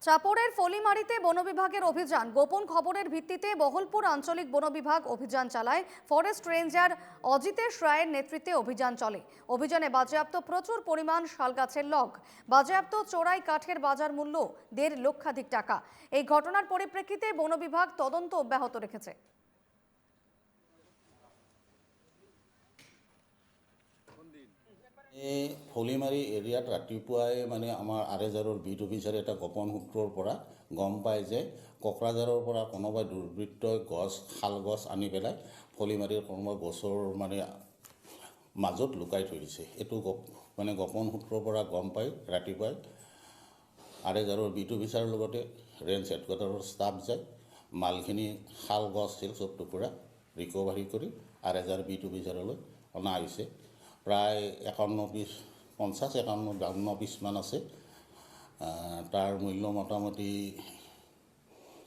চাপড়ের ফলিমারিতে বন বিভাগের অভিযান। গোপন খবরের ভিত্তিতে বহলপুর আঞ্চলিক বন বিভাগ অভিযান চালায়। ফরেস্ট রেঞ্জার অজিতেশ রায়ের নেতৃত্বে অভিযান চলে। অভিযানে বাজেয়াপ্ত প্রচুর পরিমাণ শালগাছের লগ, বাজেয়াপ্ত চোরাই কাঠের বাজার মূল্য 1.5 লক্ষাধিক টাকা। এই ঘটনার পরিপ্রেক্ষিতে বন বিভাগ তদন্ত অব্যাহত রেখেছে। এই ফলিমাৰী এৰিয়াত ৰাতিপুৱাই মানে আমাৰ আৰেজাৰৰ বিট অফিচাৰে এটা গোপন সূত্ৰৰ পৰা গম পায় যে কোকৰাঝাৰৰ পৰা কোনোবাই দুৰ্বৃত্তই শাল গছ আনি পেলাই ফলিমাৰীৰ কোনোবা গছৰ মানে মাজত লুকাই থৈ দিছে। এইটো মানে গোপন সূত্ৰৰ পৰা গম পাই ৰাতিপুৱাই আৰেজাৰৰ বিট অফিচাৰৰ লগতে ৰেঞ্জ হেডকোৱাৰ্টাৰৰ ষ্টাফ যায়। মালখিনি শাল গছ আছিল চব টুকুৰা ৰিকভাৰী কৰি আৰেজাৰ বিট অফিচাৰলৈ অনা হৈছে। প্ৰায় 51 পিছমান আছে। তাৰ মূল্য মোটামুটি